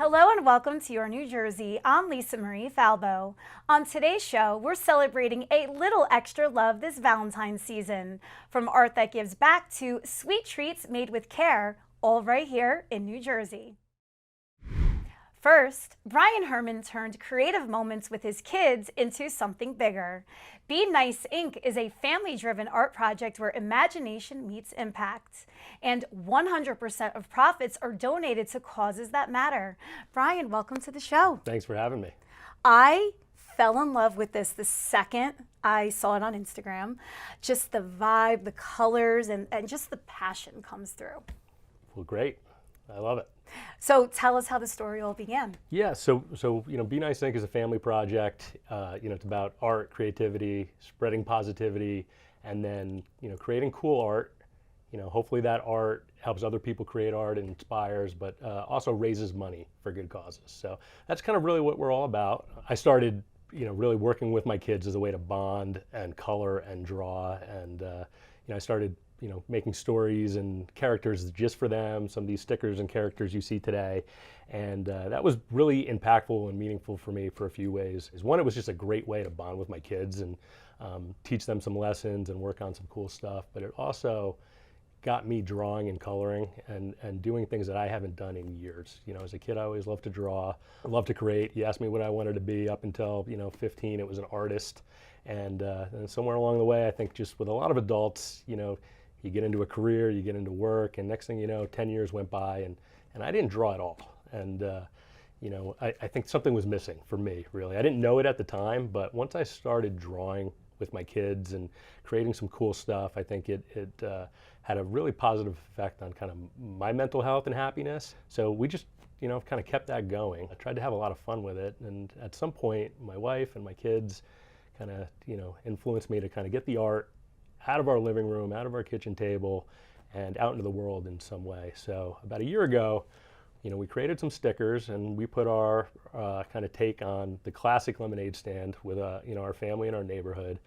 Hello and welcome to Your New Jersey. I'm Lisa Marie Falbo. On today's show, we're celebrating a little extra love this Valentine's season. From art that gives back to sweet treats made with care, all right here in New Jersey. First, Brian Herman turned creative moments with his kids into something bigger. Be Nice Inc. is a family-driven art project where imagination meets impact. And 100% of profits are donated to causes that matter. Brian, welcome to the show. Thanks for having me. I fell in love with this the second I saw it on Instagram. Just the vibe, the colors, and just the passion comes through. Well, great. I love it. So tell us how the story all began. Yeah, so Be Nice Inc. is a family project. It's about art, creativity, spreading positivity, and then creating cool art. Hopefully that art helps other people create art and inspires, but also raises money for good causes. So that's kind of really what we're all about. I started really working with my kids as a way to bond and color and draw, and I started making stories and characters just for them, some of these stickers and characters you see today. And that was really impactful and meaningful for me for a few ways. One, it was just a great way to bond with my kids and teach them some lessons and work on some cool stuff. But it also got me drawing and coloring and doing things that I haven't done in years. As a kid, I always loved to draw, I loved to create. You asked me what I wanted to be up until 15, it was an artist. And somewhere along the way, I think just with a lot of adults, you get into a career, you get into work, and next thing you know, 10 years went by, and I didn't draw at all. And I think something was missing for me, really. I didn't know it at the time, but once I started drawing with my kids and creating some cool stuff, I think it had a really positive effect on kind of my mental health and happiness. So we just kind of kept that going. I tried to have a lot of fun with it, and at some point, my wife and my kids kind of influenced me to kind of get the art out of our living room, out of our kitchen table, and out into the world in some way. So about a year ago, we created some stickers, and we put our kind of take on the classic lemonade stand with our family in our neighborhood,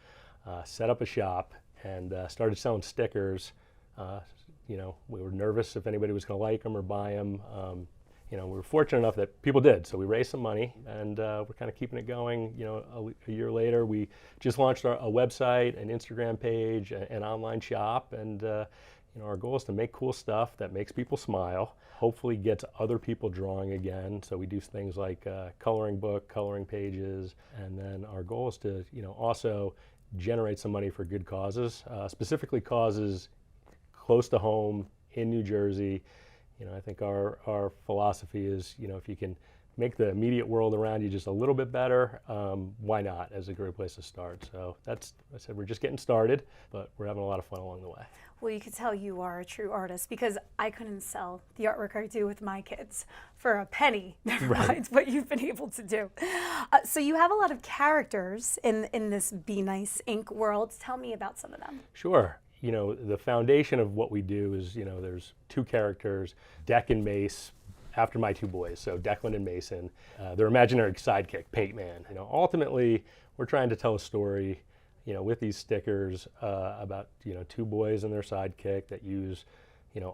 set up a shop, and started selling stickers. We were nervous if anybody was going to like them or buy them. We were fortunate enough that people did, so we raised some money, and we're kind of keeping it going. A year later, we just launched a website, an Instagram page, an online shop, and our goal is to make cool stuff that makes people smile, hopefully gets other people drawing again. So we do things like coloring book, coloring pages, and then our goal is to also generate some money for good causes, specifically causes close to home in New Jersey. I think our philosophy is, if you can make the immediate world around you just a little bit better, why not, as a great place to start. So I said, we're just getting started, but we're having a lot of fun along the way. Well, you could tell you are a true artist, because I couldn't sell the artwork I do with my kids for a penny, never mind what you've been able to do. So you have a lot of characters in this Be Nice Inc. world. Tell me about some of them. Sure. The foundation of what we do is, there's two characters, Deck and Mace, after my two boys, so Declan and Mason. Their imaginary sidekick, Paint Man. Ultimately, we're trying to tell a story, with these stickers about, two boys and their sidekick that use,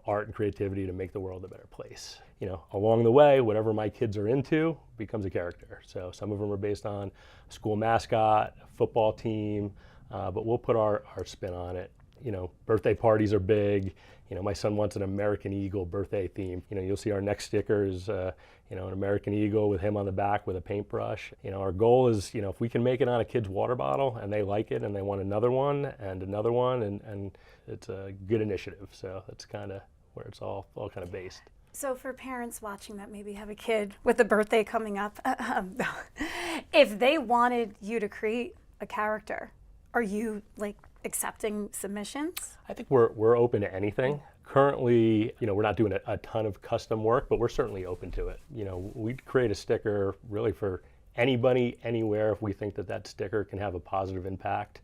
art and creativity to make the world a better place. Along the way, whatever my kids are into becomes a character. So some of them are based on a school mascot, a football team, but we'll put our spin on it. Birthday parties are big. My son wants an American Eagle birthday theme. You'll see our next sticker is, an American Eagle with him on the back with a paintbrush. Our goal is, if we can make it on a kid's water bottle and they like it and they want another one and another one, and it's a good initiative. So that's kind of where it's all kind of based. So for parents watching that maybe have a kid with a birthday coming up, if they wanted you to create a character, are you accepting submissions? I think we're open to anything. Currently, we're not doing a ton of custom work, but we're certainly open to it. We'd create a sticker really for anybody, anywhere, if we think that sticker can have a positive impact.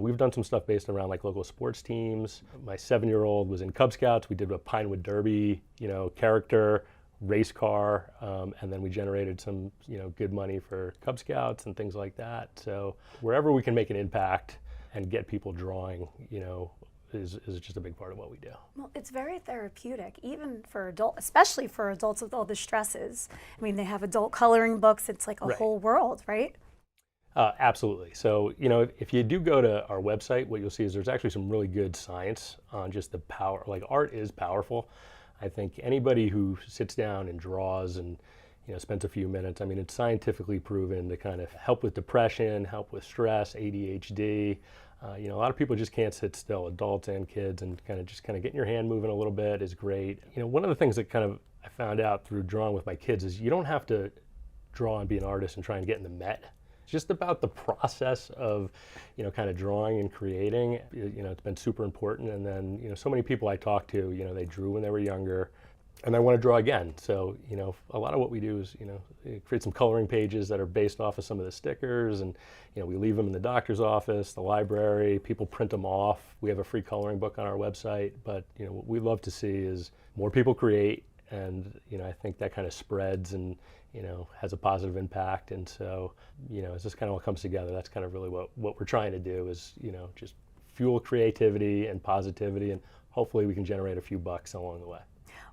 We've done some stuff based around local sports teams. My 7-year-old was in Cub Scouts. We did a Pinewood Derby, character, race car, and then we generated some, good money for Cub Scouts and things like that. So wherever we can make an impact and get people drawing, is just a big part of what we do. Well, it's very therapeutic, even for especially for adults with all the stresses. I mean, they have adult coloring books. It's like a whole world, right? Absolutely. So, if you do go to our website, what you'll see is there's actually some really good science on just the power. Like, art is powerful. I think anybody who sits down and draws and spends a few minutes, I mean, it's scientifically proven to kind of help with depression, help with stress, ADHD. A lot of people just can't sit still, adults and kids, and kind of getting your hand moving a little bit is great. One of the things that kind of I found out through drawing with my kids is you don't have to draw and be an artist and try and get in the Met. It's just about the process of, kind of drawing and creating. It's been super important. And then, so many people I talk to, they drew when they were younger, and I want to draw again. So, a lot of what we do is, create some coloring pages that are based off of some of the stickers, and, we leave them in the doctor's office, the library, people print them off. We have a free coloring book on our website, but, what we love to see is more people create, and, I think that kind of spreads and, has a positive impact. And so, as this kind of all comes together, that's kind of really what we're trying to do is, just fuel creativity and positivity, and hopefully we can generate a few bucks along the way.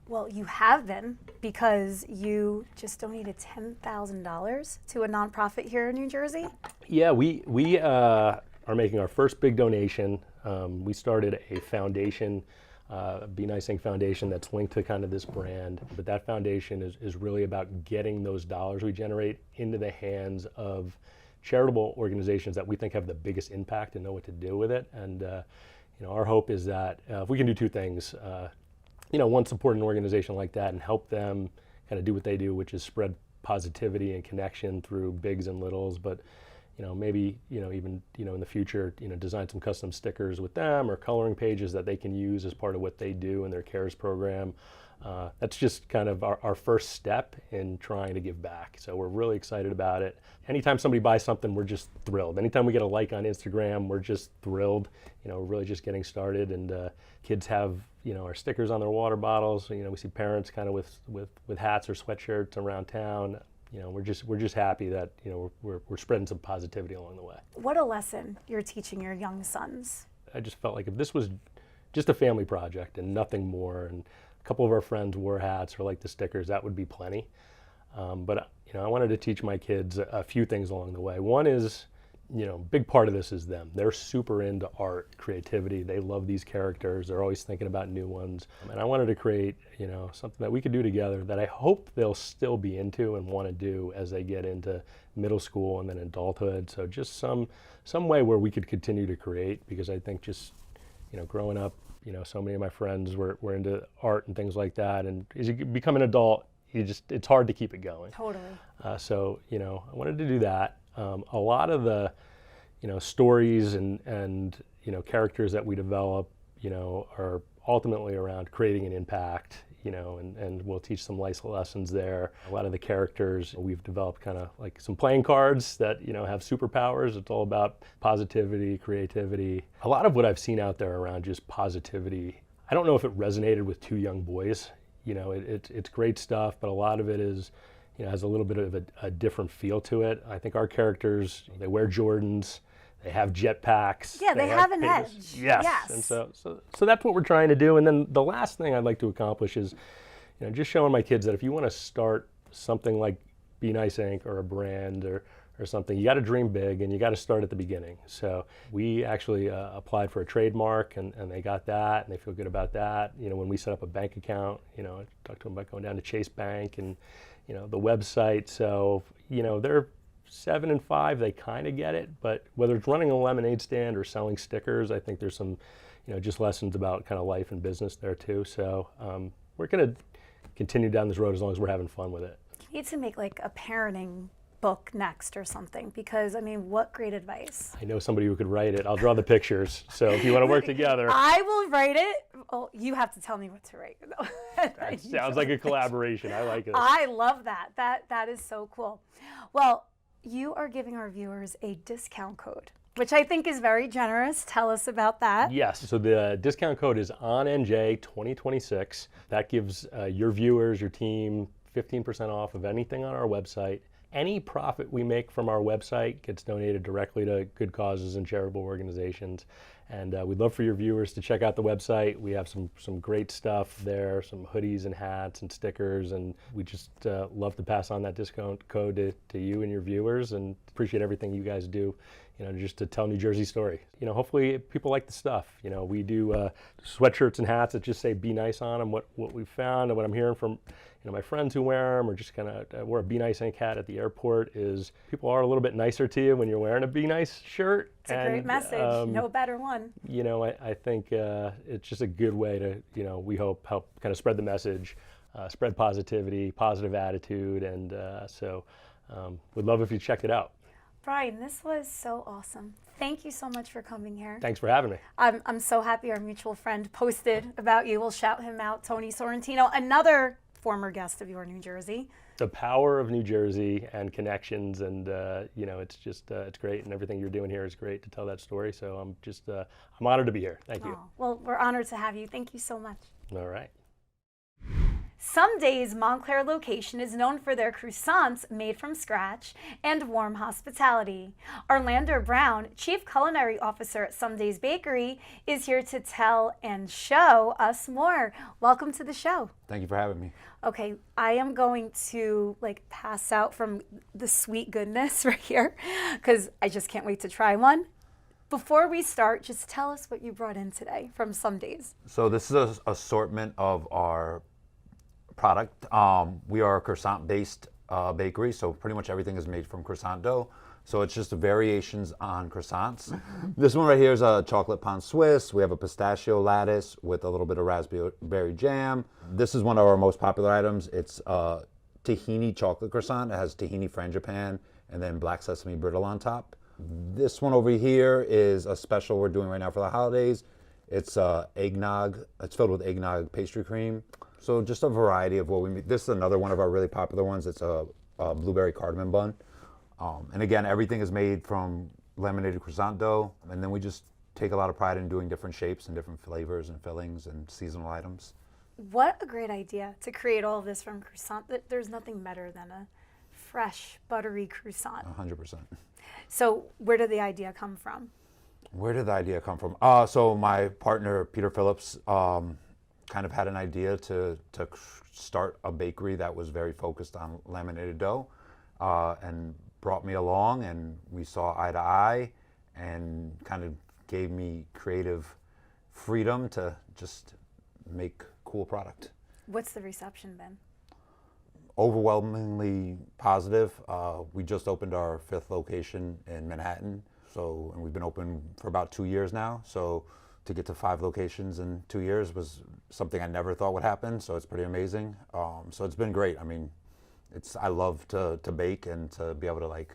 Well, you have been, because you just donated $10,000 to a nonprofit here in New Jersey. Yeah, we are making our first big donation. We started a foundation, Be Nice Inc. Foundation, that's linked to kind of this brand. But that foundation is really about getting those dollars we generate into the hands of charitable organizations that we think have the biggest impact and know what to do with it. And our hope is that if we can do two things, one, support an organization like that and help them kind of do what they do, which is spread positivity and connection through bigs and littles. But maybe even in the future, design some custom stickers with them or coloring pages that they can use as part of what they do in their CARES program. That's just kind of our first step in trying to give back. So we're really excited about it. Anytime somebody buys something, we're just thrilled. Anytime we get a like on Instagram, we're just thrilled. We're really just getting started, and kids have our stickers on their water bottles. We see parents kind of with hats or sweatshirts around town. We're just happy that we're spreading some positivity along the way. What a lesson you're teaching your young sons. I just felt like if this was just a family project and nothing more, and a couple of our friends wore hats or like the stickers, that would be plenty. But I wanted to teach my kids a few things along the way. One is, big part of this is them. They're super into art, creativity. They love these characters. They're always thinking about new ones. And I wanted to create, something that we could do together that I hope they'll still be into and want to do as they get into middle school and then adulthood. So just some way where we could continue to create, because I think just, growing up, so many of my friends were into art and things like that. And as you become an adult, it's hard to keep it going. Totally. So, I wanted to do that. A lot of the, stories and characters that we develop, are ultimately around creating an impact, and we'll teach some life lessons there. A lot of the characters, we've developed kind of like some playing cards that, have superpowers. It's all about positivity, creativity. A lot of what I've seen out there around just positivity, I don't know if it resonated with two young boys. It's great stuff, but a lot of it is, has a little bit of a different feel to it. I think our characters, they wear Jordans, they have jetpacks. Yeah, they have an edge. Yes. And so that's what we're trying to do. And then the last thing I'd like to accomplish is, just showing my kids that if you want to start something like Be Nice Inc. or a brand or something, you got to dream big and you got to start at the beginning. So we actually applied for a trademark, and they got that, and they feel good about that. When we set up a bank account, I talked to them about going down to Chase Bank and, the website. So, they're 7 and 5, they kind of get it, but whether it's running a lemonade stand or selling stickers, I think there's some, just lessons about kind of life and business there too. So we're going to continue down this road as long as we're having fun with it. You need to make like a parenting book next or something, because what great advice. I know somebody who could write it. I'll draw the pictures. So if you want to work together. I will write it. Oh, you have to tell me what to write. That sounds like a collaboration. I like it. I love that. That is so cool. Well, you are giving our viewers a discount code, which I think is very generous. Tell us about that. Yes, so the discount code is ONNJ2026. That gives your viewers, your team, 15% off of anything on our website, any profit we make from our website gets donated directly to good causes and charitable organizations. And we'd love for your viewers to check out the website. We have some great stuff there, some hoodies and hats and stickers, and we just love to pass on that discount code to you and your viewers, and appreciate everything you guys do, just to tell New Jersey story. Hopefully people like the stuff. We do sweatshirts and hats that just say "Be Nice" on them. What we've found and what I'm hearing from my friends who wear them, or just kind of wear a Be Nice Inc. hat at the airport, is people are a little bit nicer to you when you're wearing a Be Nice shirt. It's a great message. No better one. I think it's just a good way to, we hope, help kind of spread the message, spread positivity, positive attitude, and so we'd love if you checked it out. Brian, this was so awesome. Thank you so much for coming here. Thanks for having me. I'm so happy our mutual friend posted about you. We'll shout him out, Tony Sorrentino, another former guest of Your New Jersey. The power of New Jersey and connections, and it's just it's great, and everything you're doing here is great to tell that story. So I'm honored to be here. Thank you. Well, we're honored to have you. Thank you so much. All right. Some Days Montclair location is known for their croissants made from scratch and warm hospitality. Orlando Brown, Chief Culinary Officer at Some Days Bakery, is here to tell and show us more. Welcome to the show. Thank you for having me. Okay, I am going to pass out from the sweet goodness right here because I just can't wait to try one. Before we start, just tell us what you brought in today from Some Days. So this is an assortment of our product. We are a croissant-based bakery, so pretty much everything is made from croissant dough. So it's just variations on croissants. This one right here is a chocolate pan Swiss. We have a pistachio lattice with a little bit of raspberry jam. This is one of our most popular items. It's a tahini chocolate croissant. It has tahini frangipane and then black sesame brittle on top. This one over here is a special we're doing right now for the holidays. It's eggnog. It's filled with eggnog pastry cream. So just a variety of what we make. This is another one of our really popular ones. It's a blueberry cardamom bun. And again, everything is made from laminated croissant dough. And then we just take a lot of pride in doing different shapes and different flavors and fillings and seasonal items. What a great idea to create all of this from croissant. There's nothing better than a fresh, buttery croissant. 100%. So where did the idea come from? Where did the idea come from? So my partner, Peter Phillips, kind of had an idea to start a bakery that was very focused on laminated dough, and brought me along, and we saw eye to eye, and kind of gave me creative freedom to just make cool product. What's the reception been? Overwhelmingly positive. We just opened our 5th location in Manhattan, and we've been open for about 2 years now. So to get to 5 locations in 2 years was something I never thought would happen. So it's pretty amazing. So it's been great. I mean, I love to bake and to be able to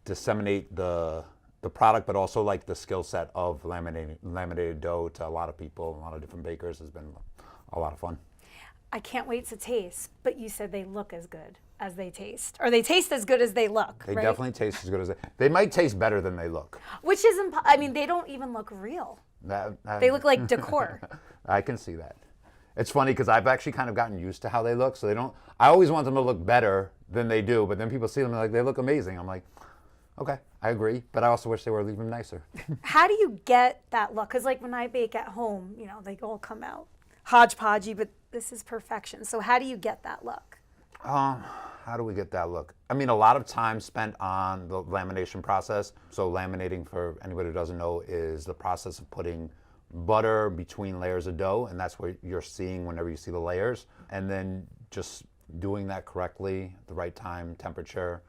disseminate the product, but also the skill set of laminated dough to a lot of people, a lot of different bakers has been a lot of fun. I can't wait to taste, but you said they look as good as they taste, or they taste as good as they look. They right? definitely taste as good as they might taste better than they look. Which is, they don't even look real. They look like decor. I can see that. It's funny because I've actually kind of gotten used to how they look, so they don't. I always want them to look better than they do, but then people see them and they look amazing. I'm like, okay, I agree, but I also wish they were even nicer. How do you get that look? Because when I bake at home, they all come out hodgepodgey, but this is perfection. So how do you get that look? How do we get that look? I mean, a lot of time spent on the lamination process. So laminating, for anybody who doesn't know, is the process of putting butter between layers of dough, and that's what you're seeing whenever you see the layers. And then just doing that correctly, the right time, temperature,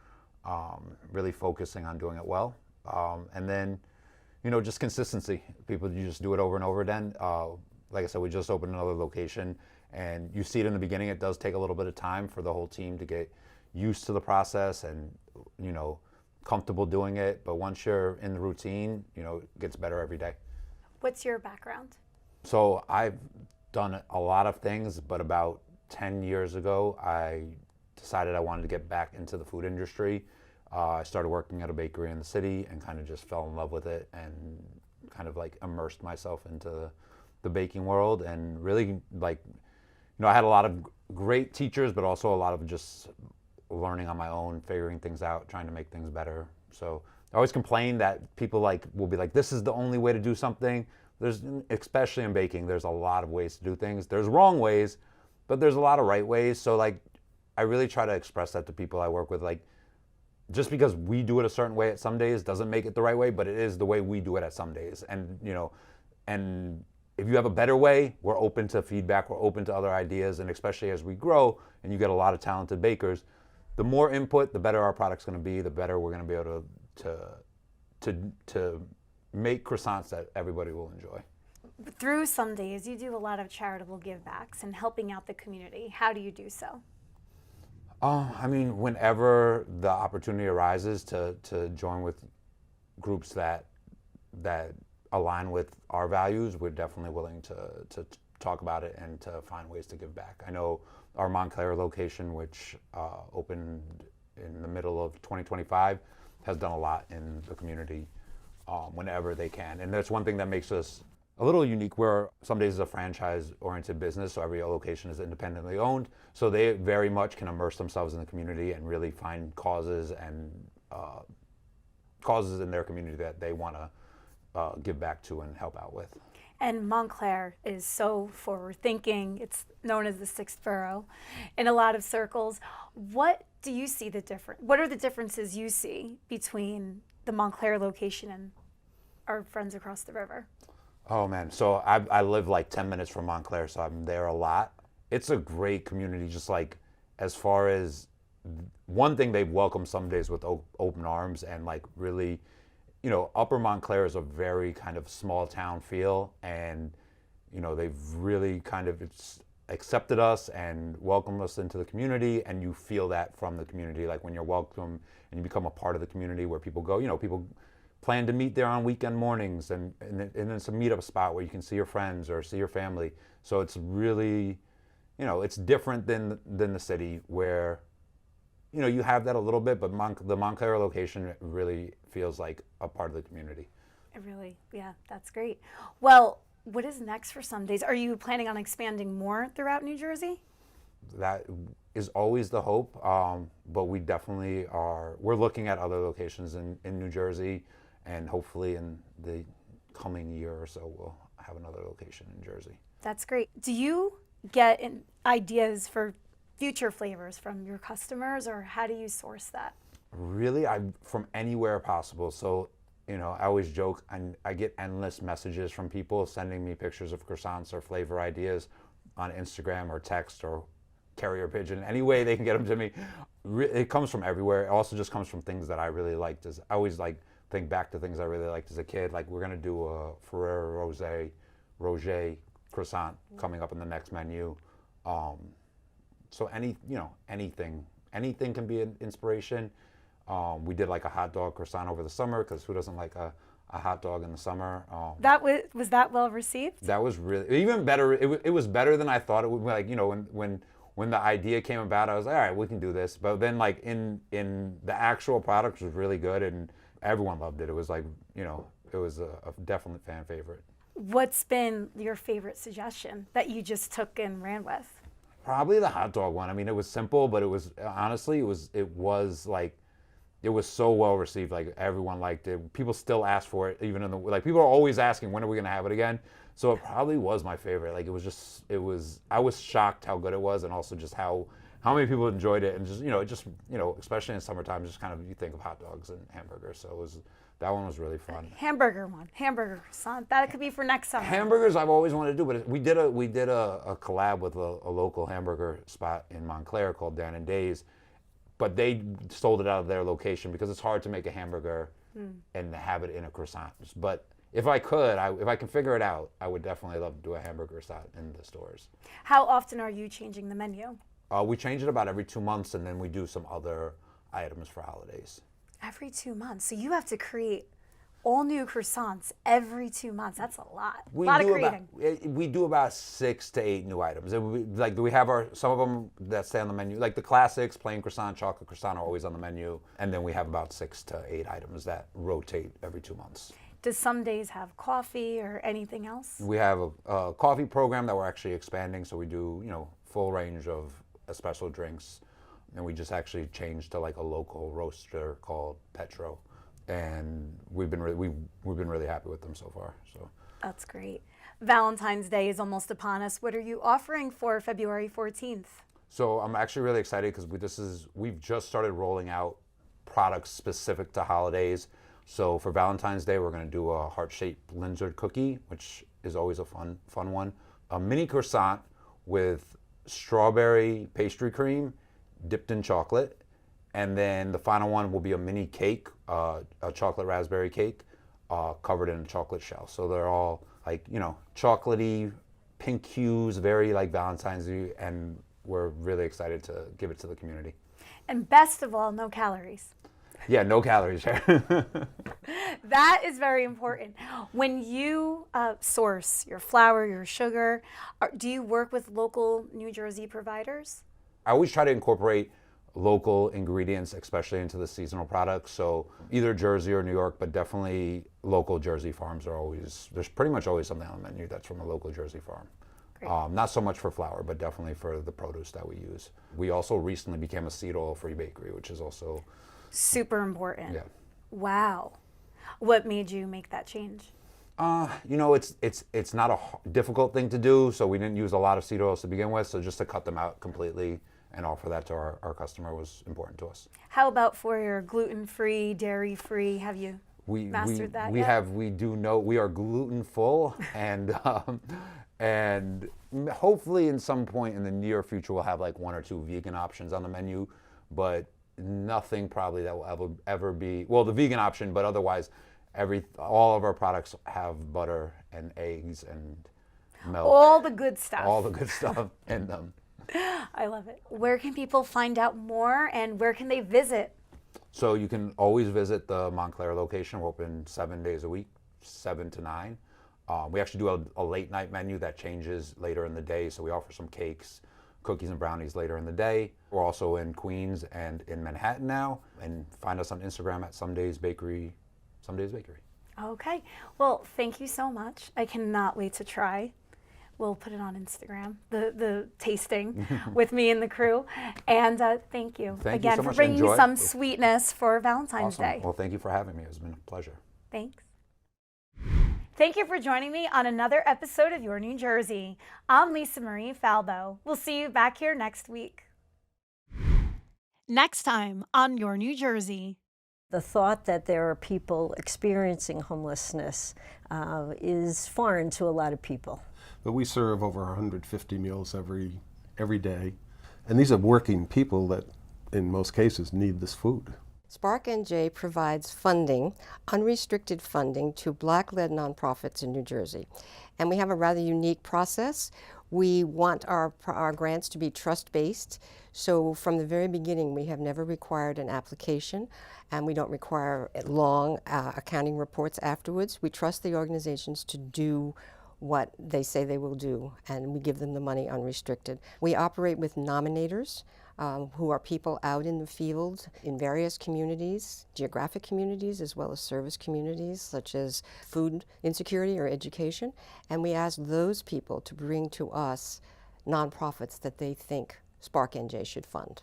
really focusing on doing it well. And then, just consistency. You just do it over and over again. Like I said, we just opened another location, and you see it in the beginning. It does take a little bit of time for the whole team to get used to the process and, comfortable doing it. But once you're in the routine, it gets better every day. What's your background? So I've done a lot of things, but about 10 years ago, I decided I wanted to get back into the food industry. I started working at a bakery in the city and kind of just fell in love with it and kind of immersed myself into the baking world, and really I had a lot of great teachers, but also a lot of just learning on my own, figuring things out, trying to make things better. So I always complain that people like will be like, this is the only way to do something. There's, especially in baking, there's a lot of ways to do things. There's wrong ways, but there's a lot of right ways. So like, I really try to express that to people I work with. Like, just because we do it a certain way at some days doesn't make it the right way, but it is the way we do it at some days. And, you know, and if you have a better way, we're open to feedback, we're open to other ideas, and especially as we grow and you get a lot of talented bakers, the more input, the better our product's gonna be, the better we're gonna be able to make croissants that everybody will enjoy. Through some days, you do a lot of charitable givebacks and helping out the community. How do you do so? I mean, whenever the opportunity arises to join with groups that align with our values, we're definitely willing to talk about it and to find ways to give back. I know our Montclair location, which opened in the middle of 2025, has done a lot in the community whenever they can. And that's one thing that makes us a little unique, where some days is a franchise-oriented business, so every location is independently owned. So they very much can immerse themselves in the community and really find causes and causes in their community that they want to give back to and help out with. And Montclair is so forward-thinking. It's known as the sixth borough in a lot of circles. What do you see what are the differences you see between the Montclair location and our friends across the river? Oh man, so I live like 10 minutes from Montclair, so I'm there a lot. It's a great community, just like as far as one thing, they've welcomed some days with open arms, and like really, you know, Upper Montclair is a very kind of small town feel, and you know, they've really kind of accepted us and welcomed us into the community, and you feel that from the community, like when you're welcome and you become a part of the community where people go, you know, people plan to meet there on weekend mornings, and it's a meetup spot where you can see your friends or see your family. So it's really, you know, it's different than the city, where, you know, you have that a little bit, but the Montclair location really feels like a part of the community. Yeah, that's great. Well, what is next for Some Days? Are you planning on expanding more throughout New Jersey? That is always the hope, but we definitely are. We're looking at other locations in New Jersey, and hopefully in the coming year or so, we'll have another location in Jersey. That's great. Do you get ideas for future flavors from your customers, or how do you source that? Really, from anywhere possible. So, you know, I always joke, and I get endless messages from people sending me pictures of croissants or flavor ideas on Instagram or text or carrier pigeon, any way they can get them to me. It comes from everywhere. It also just comes from things that I really liked. I always think back to things I really liked as a kid. Like, we're gonna do a Ferrero Rocher croissant coming up in the next menu. So anything can be an inspiration. We did like a hot dog croissant over the summer, because who doesn't like a hot dog in the summer? Was that well received? That was really even better. It was better than I thought it would. Like, you know, when the idea came about, I was like, all right, we can do this. But then like in the actual product was really good, and everyone loved it. It was like, you know, it was a definite fan favorite. What's been your favorite suggestion that you just took and ran with? Probably the hot dog one. I mean, it was simple, but it was honestly, it was so well received. Like, everyone liked it. People still ask for it, even people are always asking, when are we gonna have it again? So it probably was my favorite. Like, I was shocked how good it was, and also just how many people enjoyed it, and especially in summertime, just kind of, you think of hot dogs and hamburgers. So that one was really fun. Hamburger croissant. That could be for next summer. Hamburgers I've always wanted to do, but we did a collab with a local hamburger spot in Montclair called Dan and Days, but they sold it out of their location because it's hard to make a hamburger and have it in a croissant. But if I can figure it out, I would definitely love to do a hamburger croissant in the stores. How often are you changing the menu? We change it about every 2 months, and then we do some other items for holidays. Every 2 months. So you have to create all new croissants every 2 months. That's a lot. A lot of creating. We do about 6 to 8 new items. We have some of them that stay on the menu. Like the classics, plain croissant, chocolate croissant, are always on the menu. And then we have about 6 to 8 items that rotate every 2 months. Does Some Days have coffee or anything else? We have a coffee program that we're actually expanding. So we do, full range of espresso drinks, and we just actually changed to like a local roaster called Petro, and we've been really happy with them so far. So That's great. Valentine's Day is almost upon us. What are you offering for February 14th? So I'm actually really excited because we've just started rolling out products specific to holidays. So for Valentine's Day, we're going to do a heart-shaped Linzer cookie, which is always a fun one. A mini croissant with strawberry pastry cream dipped in chocolate. And then the final one will be a mini cake, a chocolate raspberry cake covered in a chocolate shell. So they're all like, chocolatey, pink hues, very like Valentine's Day, and we're really excited to give it to the community. And best of all, no calories. Yeah, no calories. That is very important. When you source your flour, your sugar, do you work with local New Jersey providers? I always try to incorporate local ingredients, especially into the seasonal products. So either Jersey or New York, but definitely local Jersey farms there's pretty much always something on the menu that's from a local Jersey farm. Not so much for flour, but definitely for the produce that we use. We also recently became a seed oil-free bakery, which is also super important. Yeah. Wow. What made you make that change? It's not a difficult thing to do, so we didn't use a lot of seed oils to begin with, so just to cut them out completely and offer that to our customer was important to us. How about for your gluten-free, dairy-free? Have you mastered that yet? We are gluten full, and hopefully in some point in the near future we'll have like 1 or 2 vegan options on the menu, but nothing probably that will ever be, well, the vegan option, but otherwise all of our products have butter and eggs and milk. All the good stuff. All the good stuff in them. I love it. Where can people find out more, and where can they visit? So you can always visit the Montclair location. We're open 7 days a week, 7 to 9. We actually do a late night menu that changes later in the day. So we offer some cakes, cookies and brownies later in the day. We're also in Queens and in Manhattan now. And find us on Instagram at Somedays Bakery. Somedays Bakery. Okay. Well, thank you so much. I cannot wait to try. We'll put it on Instagram, the tasting with me and the crew. And thank you Thank you so for much. bringing Enjoy. some sweetness for Valentine's Awesome. Day. Well, thank you for having me. It's been a pleasure. Thanks. Thank you for joining me on another episode of Your New Jersey. I'm Lisa Marie Falbo. We'll see you back here next week. Next time on Your New Jersey. The thought that there are people experiencing homelessness is foreign to a lot of people. But we serve over 150 meals every day. And these are working people that, in most cases, need this food. Spark NJ provides funding, unrestricted funding, to Black-led nonprofits in New Jersey. And we have a rather unique process. We want our grants to be trust-based. So from the very beginning, we have never required an application, and we don't require long accounting reports afterwards. We trust the organizations to do what they say they will do, and we give them the money unrestricted. We operate with nominators, who are people out in the field in various communities, geographic communities, as well as service communities, such as food insecurity or education. And we ask those people to bring to us nonprofits that they think Spark NJ should fund.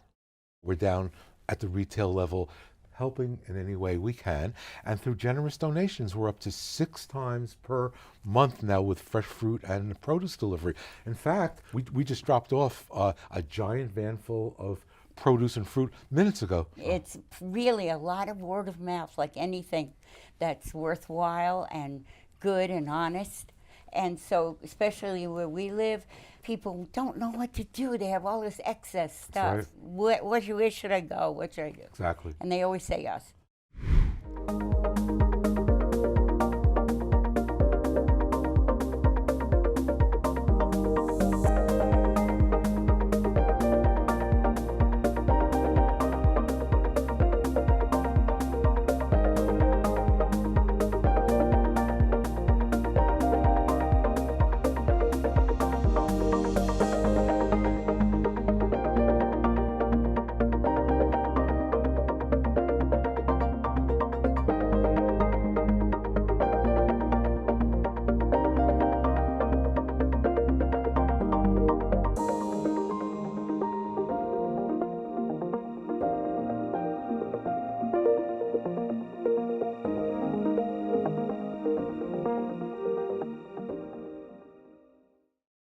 We're down at the retail level, helping in any way we can. And through generous donations, we're up to 6 times per month now with fresh fruit and produce delivery. In fact, we just dropped off a giant van full of produce and fruit minutes ago. It's really a lot of word of mouth, like anything that's worthwhile and good and honest. And so, especially where we live, people don't know what to do. They have all this excess stuff. Right. Where should I go? What should I do? Exactly. And they always say us.